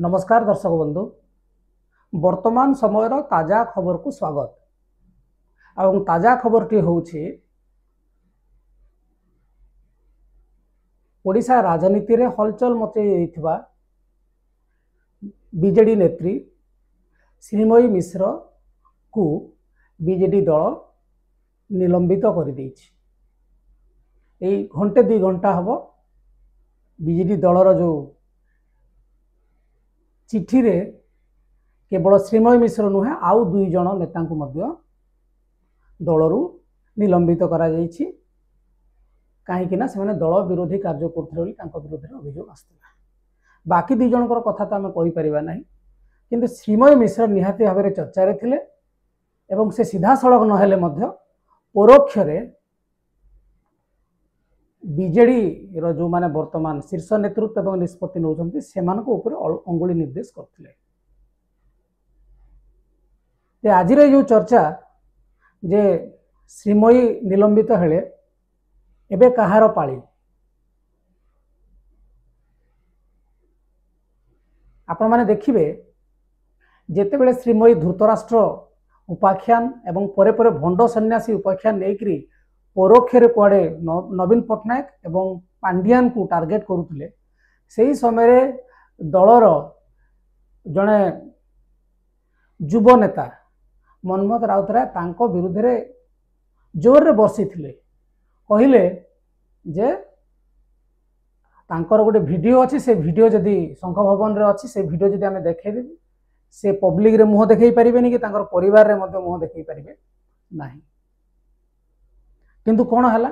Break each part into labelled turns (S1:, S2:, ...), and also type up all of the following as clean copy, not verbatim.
S1: नमस्कार दर्शक बंधु वर्तमान समय ताजा खबर को स्वागत। और ताजा खबर टी होउछि ओडिशा राजनीति रे हलचल मचई बीजेडी नेत्री श्रीमयी मिश्र को बीजेडी दल निलंबित कर घंटे 2 घंटा हम बीजेडी दलर जो चिठी रे केवल श्रीमयी मिश्र नुहे आउ 2 जन नेता को मध्य दलरू निलंबित करा जायछि। कहीं ना से दल विरोधी कार्य करते विरुद्ध अभियोग आसला। बाकी 2 जनकर कथा तो आम कहीपर ना, किंतु श्रीमयी मिश्र निहाती भाव में चर्चा थिले एवं से सीधा सड़क नहेले परोक्ष बीजेडी जो माने वर्तमान शीर्ष नेतृत्व एवं निष्पत्ति नौकरी से अंगुली निर्देश करते। आज जो चर्चा जे श्रीमयी निलंबित हेले एबे कहार पाली आपण माने देखिबे जेते बेले श्रीमयी धृतराष्ट्र उपाख्यान एवं परे परे भंड सन्यासी उपाख्यान नेकरी परोक्ष कुआड़े नवीन पट्टनायक एवं पांडियान को टार्गेट करुले से समय दलर जड़े युव नेता मनमोहन राउतराय तांको विरुद्ध रे जोर रे बसी थिले। कहले जे तांकर गोटे वीडियो अच्छी से वीडियो जदि शंख भवन रे अच्छी से वीडियो जदि आमे देखेबे से पब्लिक रे मुह देखै परिबेनी कि तांकर परिवार रे मध्य मुह देखै परिबे नाही। किंतु कौन है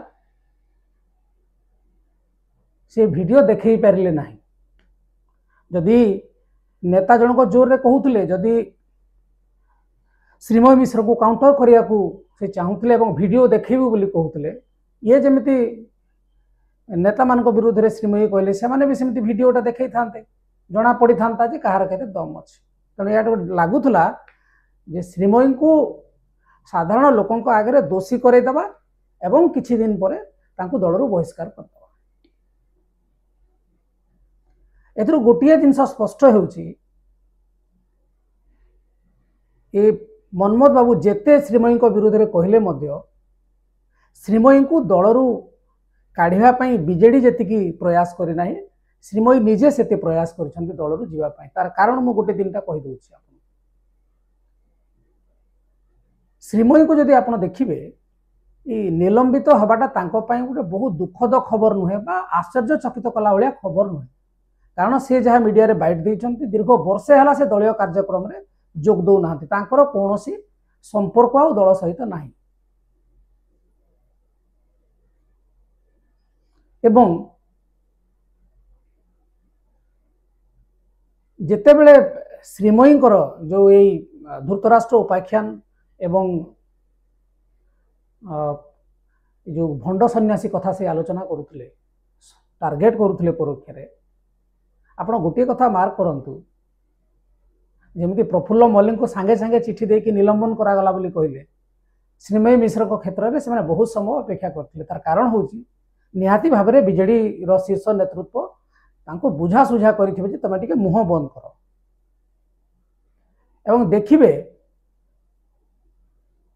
S1: से वीडियो देखई पारे ना। जदि नेता जनक जोर रे कहते जदि श्रीमयी मिश्र को काउंटर करने को से चाहूले वीडियो देखेबू बोली कहते ये जमीती नेता मान विरुद्ध रे श्रीमयी कहले से भी सेमती वीडियोटा देखई थांते जना पड़ी था जे कहार केते दम अच्छे। तेणु या लगुला जे श्रीमयी को साधारण लोकों आगे दोषी करदेवा एवं किछि दिन परे तांको दलरू बहिष्कार करदवा। एथरो गोटिए जिनस स्पष्ट होउछि ए मनमोहन बाबू जेते श्रीमयी को विरुद्ध रे कहले मध्य श्रीमयी को दलरू काढ़िबा पई बीजेडी जेतिकी प्रयास करि नाही, श्रीमयी निजे सेते प्रयास करछन्ती दलरू जीवा पई। तार कारण मु गोटे दिनटा कहि दोछि आपन। श्रीमयी को जदि आपन देखिबे निलंबित हवाटा तांको पाई गोटे बहुत दुखद खबर नुहे बा आश्चर्यचकित कला भाया खबर नुहे। कारण से जहाँ मीडिया रे बाइट देइछन्ती दीर्घ वर्षे हला से दलीय कार्यक्रम रे जोग दो नाहंती, तांकर कोनोसी संपर्क आ दल सहित नाही। एवं जेते बेले श्रीमयी जो यही धृतराष्ट्र उपाख्यान एवं जो भंड सन्यासी कथा से आलोचना करुले टार्गेट करुले परोक्ष आपण गोटे कथा मार्क करंतु जमीती प्रफुल्ल मल्लिक को सांगे सांगे चिठी देकी निलंबन करागला बोली कहले श्रीमयी मिश्र को क्षेत्र में से बहुत समय अपेक्षा करते। तार कारण होची निहाती भाव में बीजेडी शीर्ष नेतृत्व तांको बुझा सुझा करिथिबे जे तमे टिके मुह बंद करो एवं देखिबे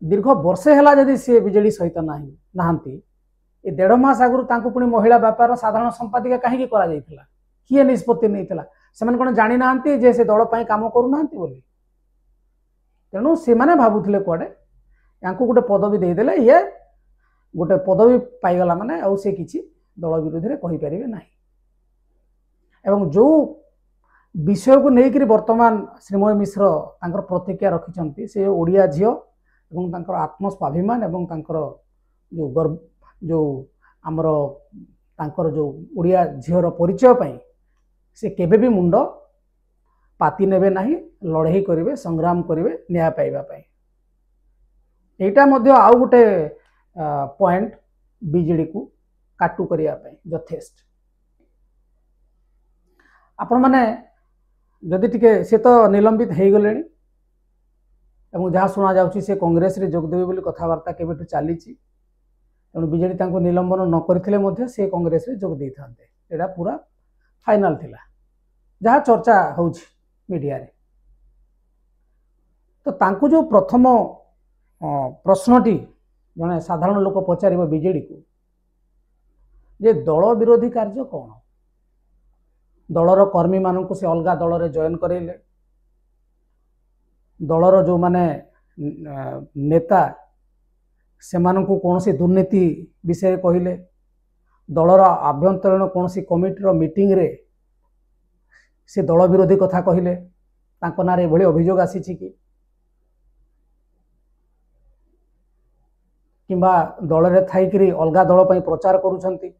S1: दीर्घ वर्षे हला जदि सी बीजेडी सहित नहांती ए 1.5 मास आगु तांको पुणी महिला व्यापार साधारण संपादिका कहीं करा जाइथिला किए निष्पत्ति नैथिला सेमान कोन जानि नहांती जे से दल पई काम करू नहांती बोली। तेणु से माने भाबुथिले कुआडे यांको गोटे पदवी दे देले ये गोटे पदवी पाइगला माने आउ से किछि दल विरोधी रे कहि परिबे नाही। एवं जो विषय को लेकर वर्तमान श्रीमयी मिश्र तांकर प्रतिक्रिया रखिछन्ती से ओडिया झियो एवं तांकर आत्मस्वाभिमान एवं तांकर जो गर्व जो आमर तांकर जो ओडिया झीर परिचय पाई से केबे भी मुंड पाती नेबे नाही, लड़ाई करिवे संग्राम करिवे न्याय पाइबा पाई। एटा मध्य आउ गोटे पॉइंट बीजेडी को काटू करिया पाई यथेष्ट। आपण माने जदि टिके से तो निलंबित हो गले जहाँ शुणा जाउछि से कांग्रेस रे जोगदेवे बोली कथबार्ता केबेठु चली तेणु बीजेडी तांको निलंबन न करथिले मध्य से कांग्रेस रे जोग देइथान्ते। एटा पूरा फाइनल थिला जहाँ चर्चा होउछि मीडिया रे। तो तांकु जो प्रथम प्रश्नटी जड़े साधारण लोक पचार बीजेडी को जे दल विरोधी कार्य कौन, दलर कर्मी मान से अलग दल रे जॉइन करेले, दलर जो माने नेता से कौन सी दुर्नीति विषय कहले, दलर आभ्यंतरीण कौन सी कमिटीर मीटिंग रे से दल विरोधी कथा कहले, तांको नारे भली अभियोग आसी कि किंबा दल रे थाइकरी अलग दल पर प्रचार करूछंती,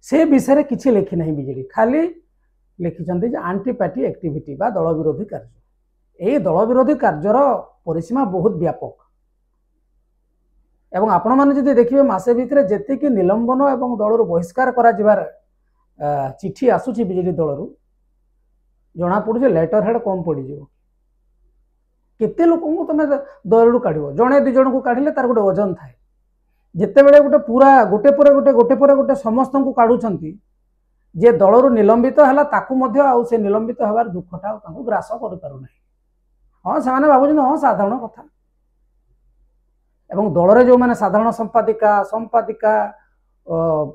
S1: से विषय किसी लिखि नहीं बीजेडी, खाली लिखिछंती जे आंटी पार्टी एक्टिविटी बा दल विरोधी कार्य। ए दल विरोधी कार्यर परिसीमा बहुत व्यापक एवं आपण माने जदि देखिबे मासे भितरे जेतिकी निलंबन एवं दलर बहिष्कार करा जिबार चिठी आसुची बीजेडी दलरू जना पड़े लेटर हेड कम पड़ जाओ, केते लोक तुम दलू काढ़ जड़े दु जन को काढ़ले तार गोटे वजन थाए, जिते बड़े गोटे पूरा गोटे पर गोटे समस्त को काढ़ुंट जे दलरू निलंबित है से निलंबित हबार दुखटा ग्रास कर पारना। हाँ से भावुँ हाँ साधारण कथा एवं दल रे जो माने साधारण संपादिका संपादिका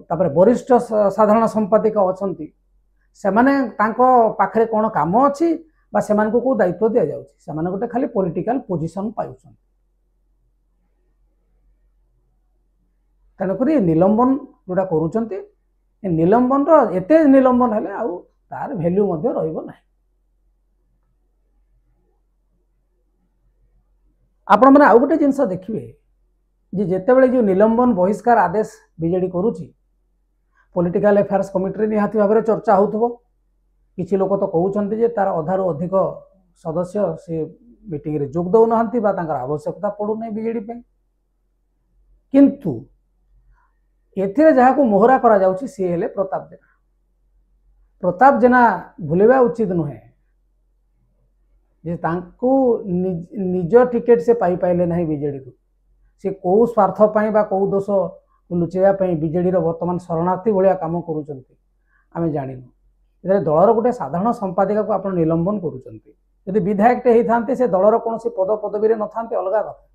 S1: तापर वरिष्ठ साधारण संपादिका अछंती से माने तांको पाखरे कोन काम अछि बा से माने को दायित्व दिया जाउछि, से माने गोटे खाली पॉलिटिकल पोजीशन पाउछन। तेणुक निलंबन जोटा करूछंती निलंबन रो एते निलंबन हेले आउ तार वैल्यू मध्य रहइबो नाही। आपण माने आउ गोटे जिंस देखिबे जे जेते बेले जो निलंबन बहिष्कार आदेश बीजेडी करूची पॉलिटिकल अफेयर्स कमिटी निहाती भाव में चर्चा होथबो, किछि लोक तो कहउछंती जे तार अधारु अधिक सदस्य से मीटिंग रे जोग दउ नहंती बा तांकर आवश्यकता पड़ू नै बीजेडी पे, किंतु एथिरे जहा को मोहरा करा जाउची से हेले प्रताप जेना। प्रताप जेना भूलिबा उचित नुहे जे तांको निज टिकेट से पाई पाइले नहीं बीजेडी को, से कौ स्वार्थ पाई बा कौ दोष लुचेया पाई बीजेडी रो वर्तमान शरणार्थी भलिया काम करूचंती आमे जानिनु। इधर दलर गोटे साधारण संपादिका को आपण निलंबन करूचंती, यदि विधायक टे हेथांते से दलर कोनोसी पद पदवी रे नथांते अलगा कथा,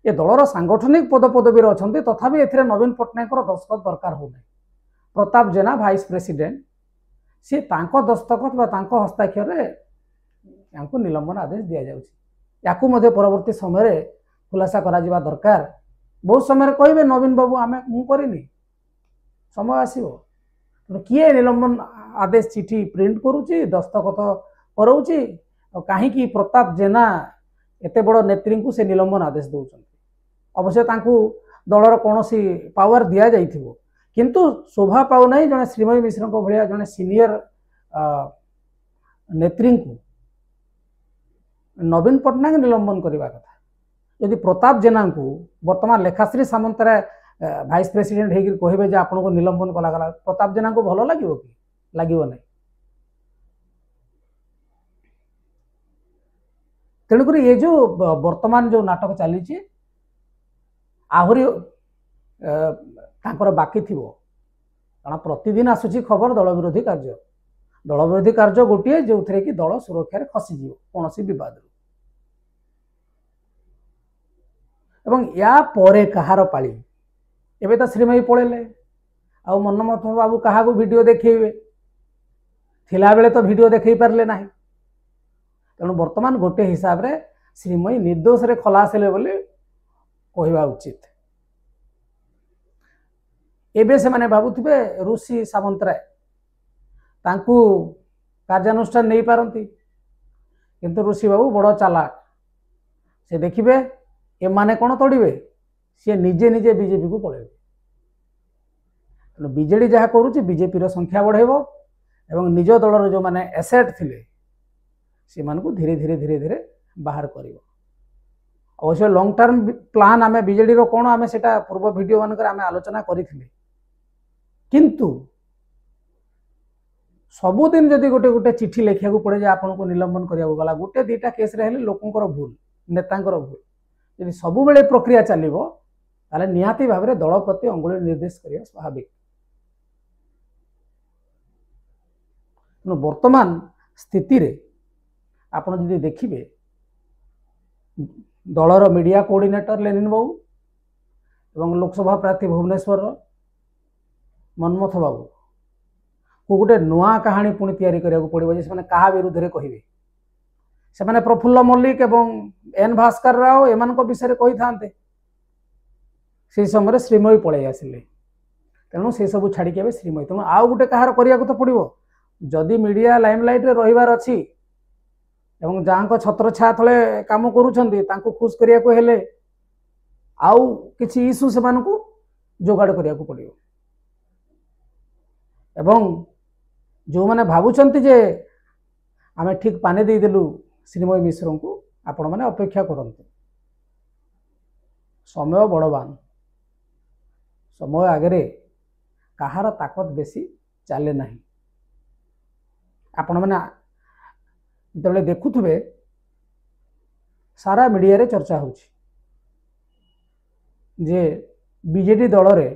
S1: ये दलर सांगठनिक पद पदवी रे अछंती तथापि एथिरे नवीन पट्टनायक दस्तखत दरकार हो नै। प्रताप जेना भाइस प्रेसिडेंट से तांको दस्तखत बा तांको हस्ताक्षर रे यांको निलंबन आदेश दिया जाउछि, याकू मध्ये परवर्ती समय रे खुलासा करा जिबा दरकार। बहुत समय कहे नवीन बाबू आमे मु करिनी, समय आसीबो किए निलंबन आदेश चिठी प्रिंट करूची दस्तखत कराउची कहीं प्रताप जेना एते बड़ नेत्री को से निलंबन आदेश दौरान। अवश्य तांकू दलर कौन सी पावर दिया जाइथिबो, किंतु शोभा पाउ नहीं जने श्रीमयी मिश्र को भलिया जने सीनियर नेत्री को नवीन पट्टनायक निलंबन करने कथा। यदि प्रताप जेना को वर्तमान लेखाश्री सामंतराय भाइस प्रेसिडेंट होकर कहे जे आपन को निलंबन कला गला, प्रताप जेना को भल लगे कि लगे नहीं। तेणुक ये जो वर्तमान जो नाटक चली आहरी बाकी थी कारण प्रतिदिन आसूची खबर दल विरोधी कार्य, दल विरोधी कार्य गोटे जो थे कि दल सुरक्षा खसीज कौन सी बद एवं या परे कहार पाली एवं तो श्रीमयी पलैले आ मनमोहन बाबू क्या वीडियो देखिए थिला बेले तो वीडियो देखई पारे ना। तेणु वर्तमान गोटे हिसाब रे श्रीमयी निर्दोष रे खलास हेले बोली कहवा उचित। एबे से माने भाबुथिबे ऋषि सामंतराय तांकू कार्यानुष्ठान नहीं पारती, किंतु ऋषि बाबू बड़ चालाक, से देखिए ए माने कौन तोड़े सी निजे निजे बीजेपी को पलैबे। बीजेडी जहाँ करुच्ची बीजेपी रो संख्या बढ़ेबो एवं निज दलर जो माने एसेट थिले से मानकु धीरे धीरे धीरे धीरे बाहर करिवो। अवश्य लॉन्ग टर्म प्लान आमे बीजेडी रो कोन आमे सेटा पूर्व वीडियो मानकर आमे आलोचना करिथिले, किंतु सबुदिन जदि गोटे गोटे चिठी लिखा पड़े जे आपन को निलंबन करिया गला गोटे दीटा केस रे हेले लोकंकर भूल नेतांकर भूल, यदि सब बेले प्रक्रिया चलिबो ताले निहाती भाव में दल प्रति अंगुली निर्देश करिया स्वाभाविक। वर्तमान स्थिति रे आपण जदि देखिबे दलर मीडिया कोऑर्डिनेटर लेनिन बाबू एवं लोकसभा प्रार्थी भुवनेश्वर मनमथ बाबू को गोटे नुआ कहानी पुणी तैयारी करने पड़ो जे से क्या विरुद्ध में कहे से प्रफुल्ल मल्लिक एवं एन भास्कर राव एम विषय कही था से समय श्रीमयी पलि आसिले तेणु से सब छाड़ी श्रीमयी तेणु आउ गोटे कहार करने तो पड़ो जदि मीडिया लाइमलाइट रहीबार अच्छी एवं जहाँ छत्र छा तले काम करूँ खुश करने को हेले आउ किसी इश्यू से जोगाड़ करने को पड़ो एवं जो मैंने भावुंट जे आम ठीक पाने देदेलु श्रीमयी मिश्र को आपण मैंने अपेक्षा करते समय बड़वान समय आगे कहार ताकत बेसी चले ना आपण मैंने जो देखुवे सारा मीडिया रे चर्चा हो बीजेडी दल रे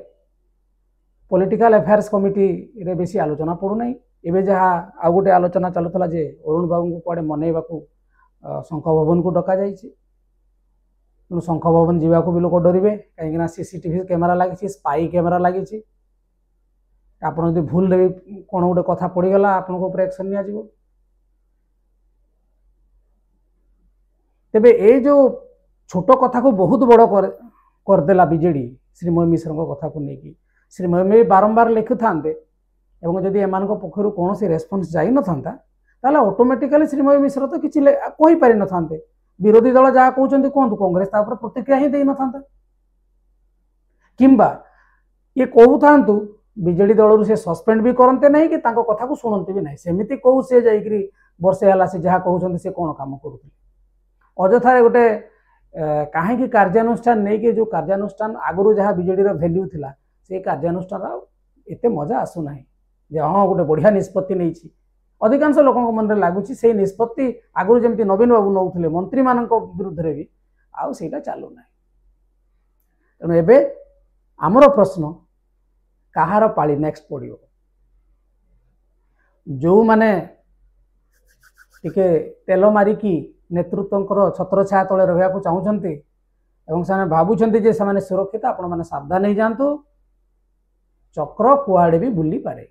S1: पॉलिटिकल अफेयर्स कमिटी रे बेसी आलोचना पड़ूना एवं जहाँ आउ गोटे आलोचना चलुला जे अरुण बाबू को कुआडे मनइबा शंख भवन को डक तेणु शंख भवन जावाक भी लोक डरवे कहीं सीसीटीवी कैमेरा लगी स्पाई कैमेरा लगी आपड़ जो भूल भी कौन गोटे कथा पड़गला आपण एक्शन नि तेबे ए जो छोट कथा को बहुत बड़ करदेला बीजेडी श्रीमयी मिश्र कथा को लेकिन श्रीमयी बारंबार लिखु था जदि एम पक्षर कौन रेस्पन्स जाई न था ऑटोमेटिकली श्रीमयी मिश्र तो किसी कही पारि न था विरोधी दल जहाँ कहते कहतु कांग्रेस प्रतिक्रिया ही दे न था किंबा ये कहू था बीजेडी दल से सस्पेंड भी करते नहीं कि कथा को शुणते भी नहीं सेमती कहू सी जाकि वर्षे है से जहाँ कहते से कौन काम करुले अजथा गोटे कहीं कार्यानुष्ठान नहीं कि जो कार्यानुष्ठान आगुरी जहाँ बीजेडी वैल्यू थिला से कार्यानुष्ठान एत मजा आसूना जे हाँ गोटे बढ़िया निष्पत्ति नहीं अधिकांश लोक मन में लगुच से निष्पत्ति आगुरी जमी नवीन बाबू नौले मंत्री मान विरुद्ध भी आउ से चलूना तेणु एबे आमर प्रश्न कहार पाली नेक्स्ट पड़ो जो माने टिके तेल मारिकी नेतृत्व छत्र छाया तले रहा चाहते से भावुं जे से सुरक्षित आपण मैंने सावधान हो जातु चक्र कुआड़े भी बुली पारे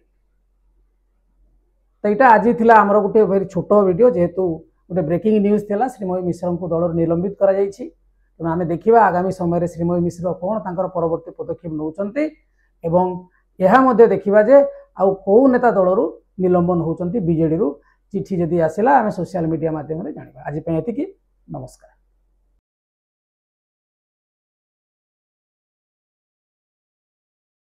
S1: तो यहाँ आज थी आमर गोटे वेरी छोट वीडियो जेहेतु गोटे ब्रेकिंग न्यूज थी श्रीमयी मिश्र को दल निलंबित कर तेणु आम देखा आगामी समय श्रीमयी मिश्र कौन तांकर परवर्ती पदक्षेप नौकरी एवं यह देखा जे आउ कौ नेता दलरू निलंबन होती बीजेडी चिठी जदि आसला आम सोशल मीडिया माध्यम जानवा आज ये नमस्कार।